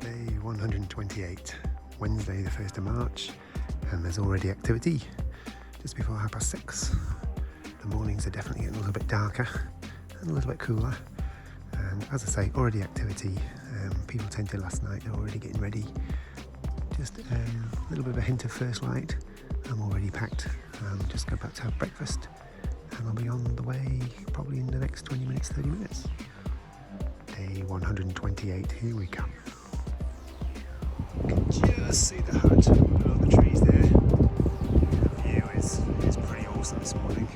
Day 128, Wednesday the 1st of March, and there's already activity just before 6:30. The mornings are definitely getting a little bit darker and a little bit cooler, and as I say, already activity. People tented last night, they're already getting ready. Just a little bit of a hint of first light. I'm already packed. Just about to have breakfast, and I'll be on the way probably in the next 20 minutes, 30 minutes. Day 128, here we come. You can just see the hut below the trees there. The view is pretty awesome this morning.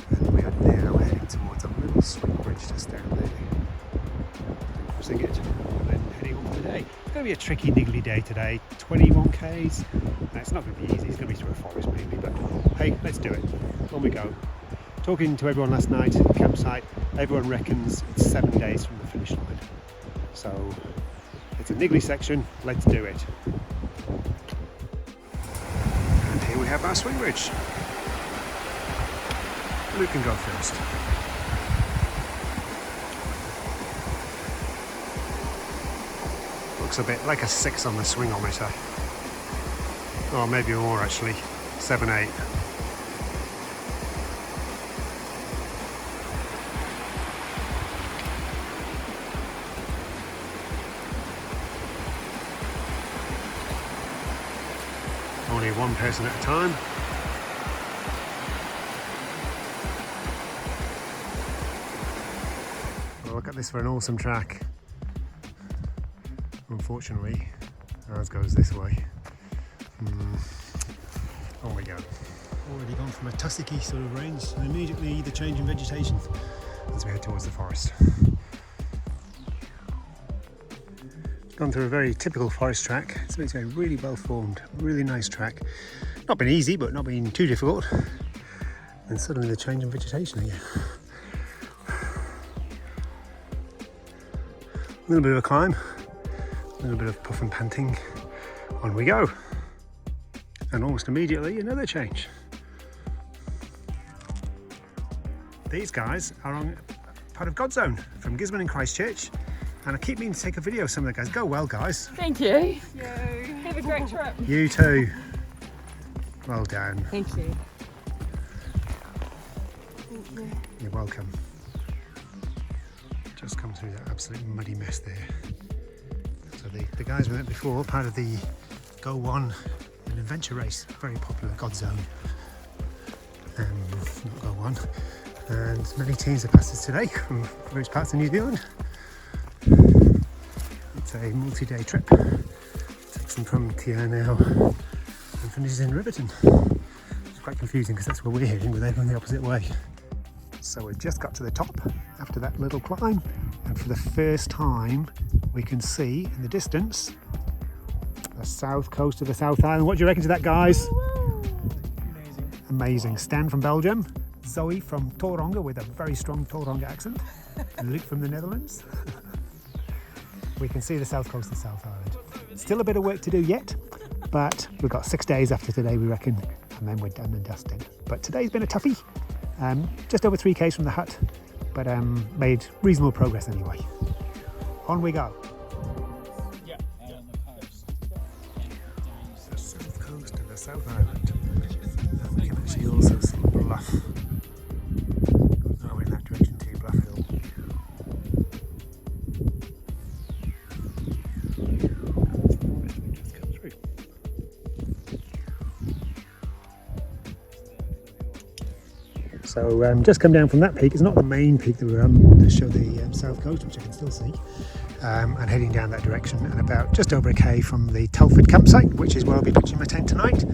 And we are now heading towards a little swing bridge just down there. Crossing it and then heading on today. It's going to be a tricky, niggly day today. 21 k's. It's not going to be easy, it's going to be through a forest maybe, but hey, let's do it. On we go. Talking to everyone last night at the campsite, everyone reckons it's 7 days from the finish line. So it's a niggly section, let's do it. And here we have our swing bridge. Luke can go first. Looks a bit like a 6 on the swingometer. Or maybe more actually, 7, 8. Only one person at a time. Well, look at this for an awesome track. Unfortunately, ours goes this way. On we go. Already gone from a tussocky sort of range and immediately the change in vegetation as we head towards the forest. Gone through a very typical forest track. It's been really well formed, really nice track. Not been easy, but not been too difficult. And suddenly the change in vegetation again. A little bit of a climb, a little bit of puff and panting. On we go. And almost immediately another change. These guys are on part of God Zone from Gisborne and Christchurch, and I keep meaning to take a video of some of the guys. Go well, guys. Thank you. Have a great trip. You too. Well done. Thank you. You're welcome. Just come through that absolute muddy mess there. So the guys we met before, part of the Go One, an adventure race, very popular, God Zone, not Go One, and many teams have passed us today from various parts of New Zealand. It's a multi-day trip, takes them from Te Anau and finishes in Riverton. It's quite confusing because that's where we're heading, but they're going the opposite way. So we just got to the top after that little climb, and for the first time we can see in the distance the south coast of the South Island. What do you reckon to that, guys? Amazing. Amazing. Stan from Belgium, Zoe from Tauranga with a very strong Tauranga accent, and Luke from the Netherlands. We can see the south coast of South Island. Still a bit of work to do yet, but we've got 6 days after today, we reckon, and then we're done and dusted. But today's been a toughie. Just over 3 k's from the hut, but made reasonable progress anyway. On we go. South Island, and we can actually also see Bluff. Oh, we're in that direction too, Bluff Hill. Just come through. So just come down from that peak. It's not the main peak that we're on to show the south coast, which I can still see. And heading down that direction, and about just over a k from the Telford campsite, which is where I'll be pitching my tent tonight.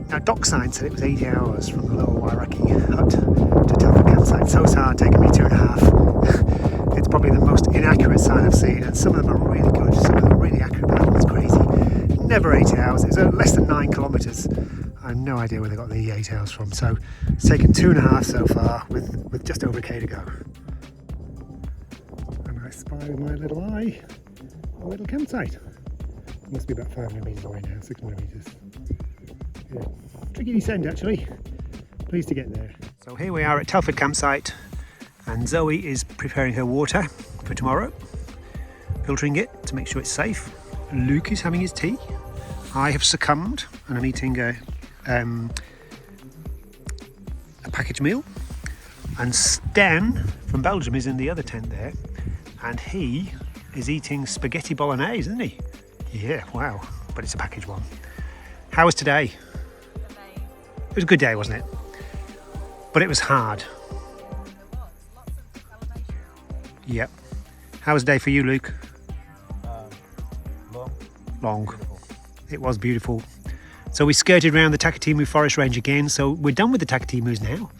Now dock sign said it was 80 hours from the little Wairaki hut to Telford campsite. So far taken me 2.5. It's probably the most inaccurate sign I've seen, and some of them are really good, some of them are really accurate, but that one's crazy. Never 80 hours, it's less than 9 kilometres. I have no idea where they got the 8 hours from, so it's taken 2.5 so far with just over a k to go. I spy with my little eye a little campsite. It must be about 500 metres away now, 600 metres. Yeah. Tricky descent actually. Pleased to get there. So here we are at Telford campsite, and Zoe is preparing her water for tomorrow. filtering it to make sure it's safe. Luke is having his tea. I have succumbed and I'm eating a packaged meal. And Stan from Belgium is in the other tent there, and he is eating spaghetti bolognese, isn't he? Yeah, wow, but it's a packaged one. How was today? It was a good day, wasn't it? But it was hard. Yep. How was the day for you, Luke? Long. Beautiful. It was beautiful. So we skirted around the Takatimu Forest Range again, so we're done with the Takatimus now.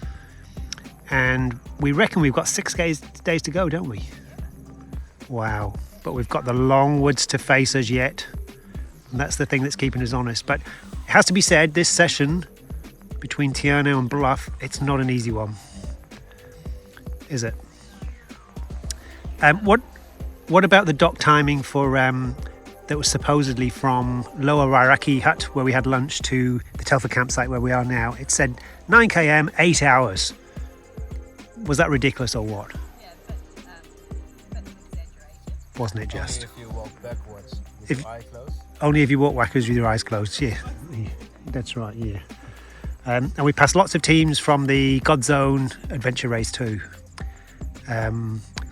And we reckon we've got 6 days to go, don't we? Wow. But we've got the long woods to face us yet. And that's the thing that's keeping us honest. But it has to be said, this session between Tiano and Bluff, it's not an easy one. Is it? What about the dock timing for that was supposedly from Lower Rairaki Hut, where we had lunch, to the Telford campsite where we are now? It said 9 km, 8 hours. Was that ridiculous or what? Yeah, but exaggerated. Wasn't it just? Only if you walk backwards with your eyes closed. Only if you walk backwards with your eyes closed, yeah. That's right, yeah. And we passed lots of teams from the God Zone adventure race too,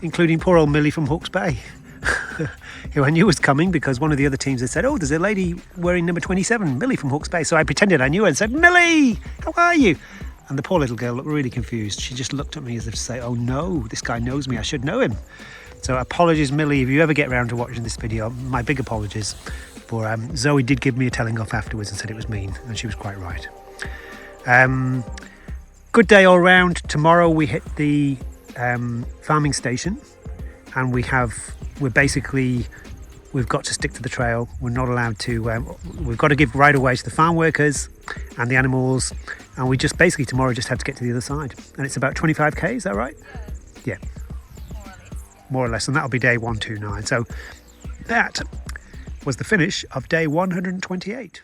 including poor old Millie from Hawke's Bay, who I knew was coming because one of the other teams had said, oh, there's a lady wearing number 27, Millie from Hawke's Bay. So I pretended I knew her and said, Millie, how are you? And the poor little girl looked really confused. She just looked at me as if to say, oh no, this guy knows me, I should know him. So apologies, Millie, if you ever get around to watching this video, my big apologies. For Zoe did give me a telling off afterwards and said it was mean, and she was quite right. Good day all round. Tomorrow we hit the farming station, and we've got to stick to the trail. We're not allowed to, we've got to give right away to the farm workers and the animals, and we just basically tomorrow just have to get to the other side, and it's about 25k, is that right? Yeah, more or less, and that'll be day 129. So that was the finish of day 128.